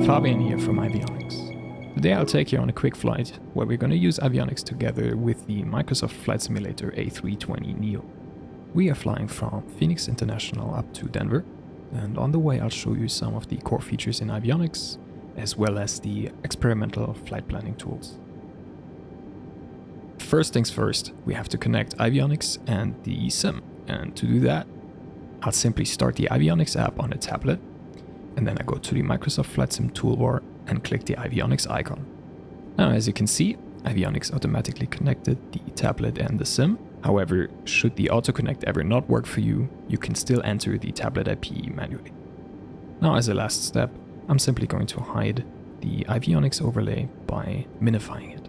Fabian here from EYEVIONICS. Today I'll take you on a quick flight where we're going to use EYEVIONICS together with the Microsoft Flight Simulator A320neo. We are flying from Phoenix International up to Denver, and on the way I'll show you some of the core features in EYEVIONICS as well as the experimental flight planning tools. First things first, we have to connect EYEVIONICS and the sim, and to do that I'll simply start the EYEVIONICS app on a tablet, and then I go to the Microsoft Flight Sim toolbar and click the EYEVIONICS icon. Now as you can see, EYEVIONICS automatically connected the tablet and the sim. However, should the autoconnect ever not work for you, you can still enter the tablet IP manually. Now as a last step, I'm simply going to hide the EYEVIONICS overlay by minifying it.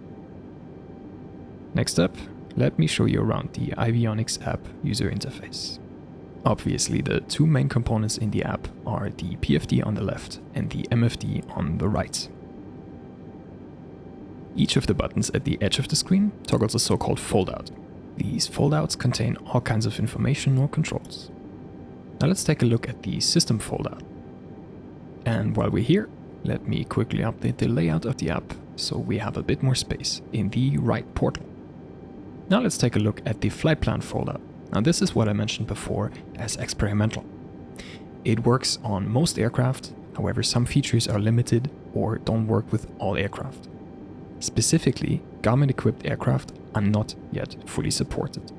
Next up, let me show you around the EYEVIONICS app user interface. Obviously, the two main components in the app are the PFD on the left and the MFD on the right. Each of the buttons at the edge of the screen toggles a so-called foldout. These foldouts contain all kinds of information or controls. Now let's take a look at the system foldout. And while we're here, let me quickly update the layout of the app so we have a bit more space in the right portal. Now let's take a look at the flight plan foldout. Now this is what I mentioned before as experimental. It works on most aircraft, however some features are limited or don't work with all aircraft. Specifically, Garmin-equipped aircraft are not yet fully supported.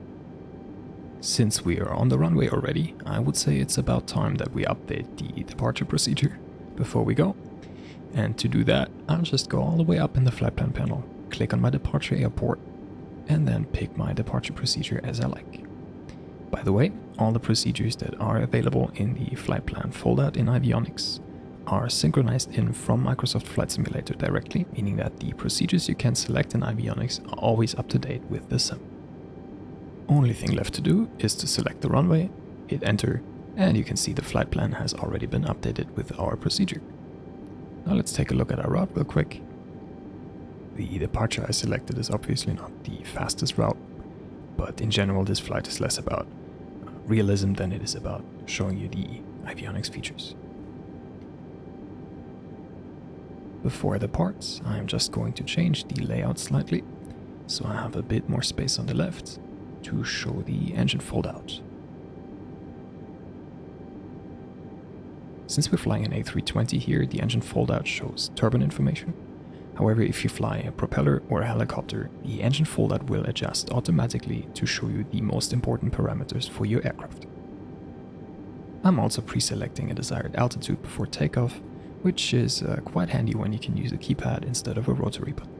Since we are on the runway already, I would say it's about time that we update the departure procedure before we go. And to do that, I'll just go all the way up in the flight plan panel, click on my departure airport, and then pick my departure procedure as I like. By the way, all the procedures that are available in the flight plan foldout in EYEVIONICS are synchronized in from Microsoft Flight Simulator directly, meaning that the procedures you can select in EYEVIONICS are always up to date with the sim. Only thing left to do is to select the runway, hit enter, and you can see the flight plan has already been updated with our procedure. Now let's take a look at our route real quick. The departure I selected is obviously not the fastest route, but in general this flight is less about realism than it is about showing you the EYEVIONICS features. Before I depart, I'm just going to change the layout slightly, so I have a bit more space on the left to show the engine foldout. Since we're flying an A320 here, the engine foldout shows turbine information. However, if you fly a propeller or a helicopter, the engine foldout will adjust automatically to show you the most important parameters for your aircraft. I'm also pre-selecting a desired altitude before takeoff, which is quite handy when you can use a keypad instead of a rotary button.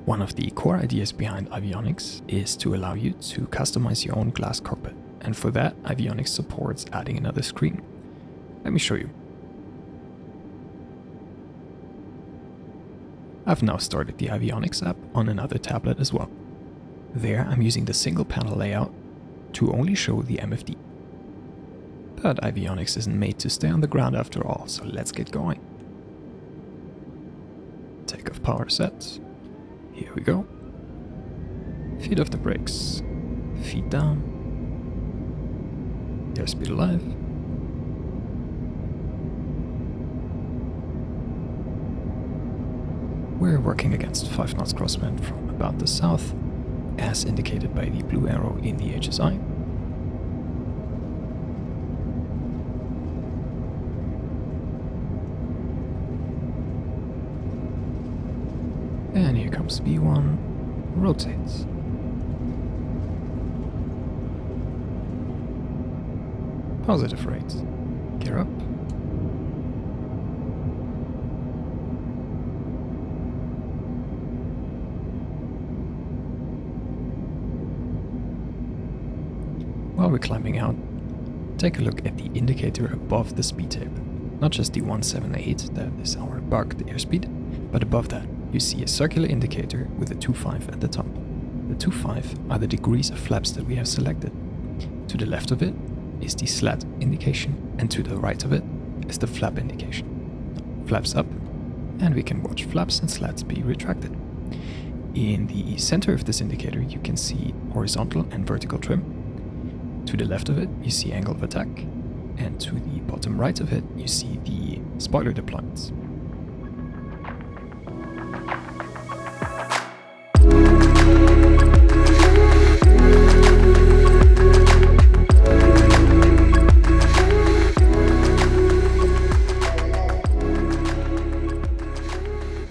One of the core ideas behind EYEVIONICS is to allow you to customize your own glass cockpit, and for that EYEVIONICS supports adding another screen. Let me show you. I've now started the EYEVIONICS app on another tablet as well. There I'm using the single panel layout to only show the MFD. But EYEVIONICS isn't made to stay on the ground after all, so let's get going. Takeoff power set. Here we go. Feet off the brakes. Feet down. Airspeed alive. We're working against 5 knots crosswind from about the south, as indicated by the blue arrow in the HSI. And here comes V1, rotates. Positive rate, gear up. While we're climbing out, take a look at the indicator above the speed tape. Not just the 178, that is our bugged airspeed, but above that you see a circular indicator with a 2.5 at the top. The 2.5 are the degrees of flaps that we have selected. To the left of it is the slat indication, and to the right of it is the flap indication. Flaps up, and we can watch flaps and slats be retracted. In the center of this indicator you can see horizontal and vertical trim. To the left of it you see angle of attack, and to the bottom right of it you see the spoiler deployments.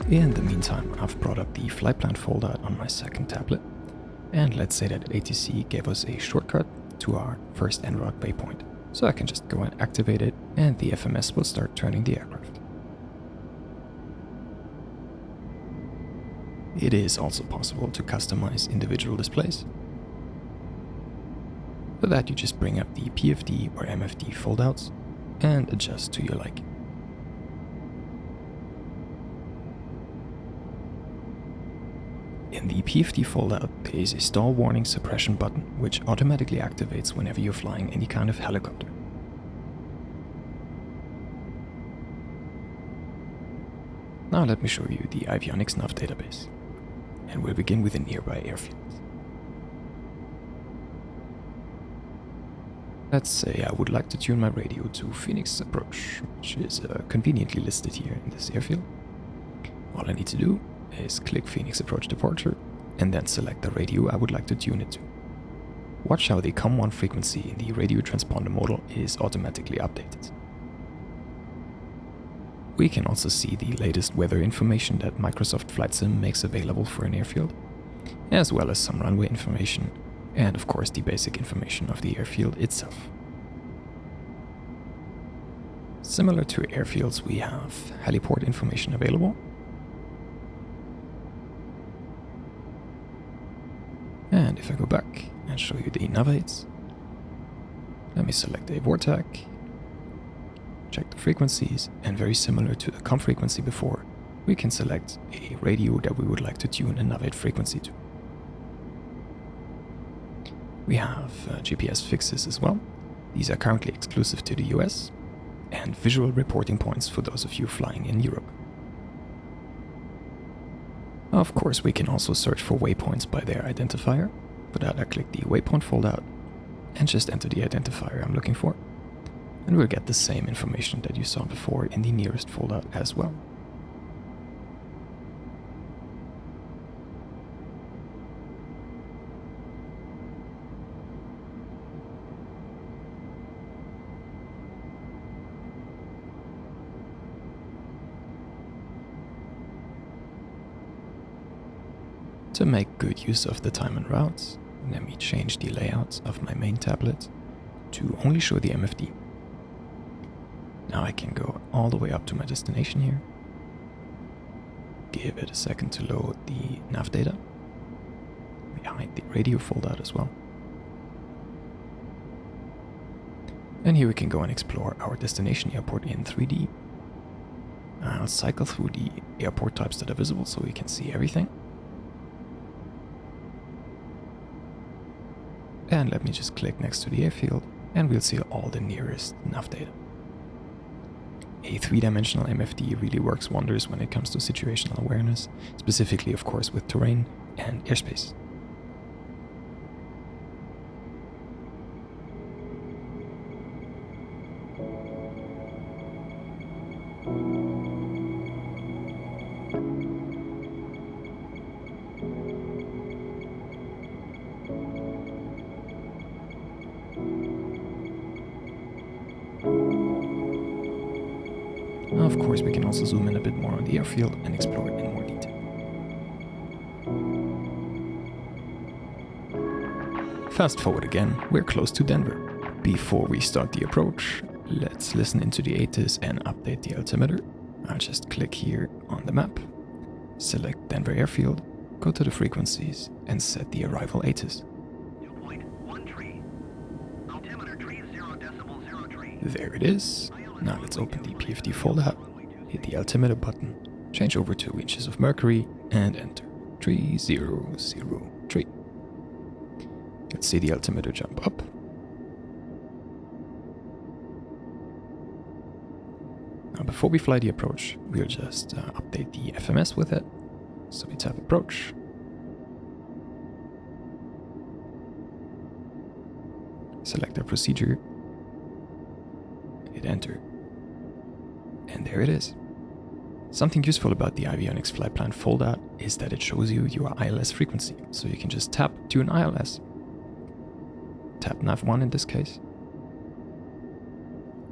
In the meantime, I've brought up the flight plan folder on my second tablet, and let's say that ATC gave us a shortcut to our first en route waypoint, so I can just go and activate it and the FMS will start turning the aircraft. It is also possible to customize individual displays. For that you just bring up the PFD or MFD foldouts and adjust to your liking. In the PFD foldout, there is a stall warning suppression button which automatically activates whenever you're flying any kind of helicopter. Now let me show you the EYEVIONICS Nav Database, and we'll begin with a nearby airfield. Let's say I would like to tune my radio to ILS Approach, which is conveniently listed here in this airfield. All I need to do is click ILS Approach Departure and then select the radio I would like to tune it to. Watch how the COM1 frequency in the radio transponder modal is automatically updated. We can also see the latest weather information that Microsoft Flight Sim makes available for an airfield, as well as some runway information and of course the basic information of the airfield itself. Similar to airfields, we have heliport information available. And if I go back and show you the navigates, let me select a VORTAC, check the frequencies, and very similar to the COM frequency before, we can select a radio that we would like to tune a navigate frequency to. We have GPS fixes as well. These are currently exclusive to the US, and visual reporting points for those of you flying in Europe. Of course, we can also search for waypoints by their identifier. For that, I click the waypoint foldout and just enter the identifier I'm looking for. And we'll get the same information that you saw before in the nearest foldout as well. To make good use of the time and routes, let me change the layout of my main tablet to only show the MFD. Now I can go all the way up to my destination here. Give it a second to load the nav data. We hide the radio foldout as well. And here we can go and explore our destination airport in 3D. I'll cycle through the airport types that are visible so we can see everything. And let me just click next to the airfield and we'll see all the nearest nav data. A three-dimensional MFD really works wonders when it comes to situational awareness, specifically of course with terrain and airspace. Of course, we can also zoom in a bit more on the airfield and explore it in more detail. Fast forward again, we're close to Denver. Before we start the approach, let's listen into the ATIS and update the altimeter. I'll just click here on the map, select Denver Airfield, go to the frequencies and set the arrival ATIS. 2.13. Altimeter tree 0.03. There it is. Now let's open the PFD foldout, hit the altimeter button, change over to inches of mercury and enter 3003. Let's see the altimeter jump up. Now before we fly the approach, we'll just update the FMS with it. So we tap approach. Select our procedure. hit enter. And there it is. Something useful about the EYEVIONICS flight plan foldout is that it shows you your ILS frequency, so you can just tap Tune ILS, tap Nav1 in this case,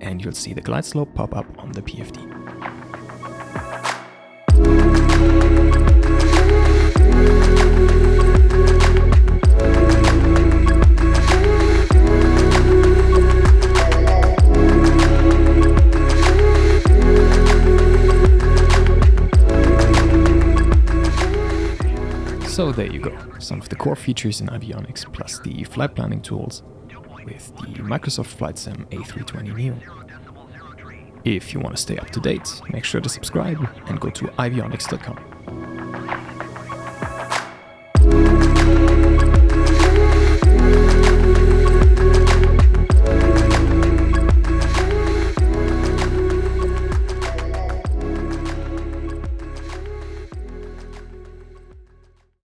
and you'll see the glide slope pop up on the PFD. So there you go, some of the core features in EYEVIONICS plus the flight planning tools with the Microsoft Flight Sim A320neo. If you want to stay up to date, make sure to subscribe and go to EYEVIONICS.com.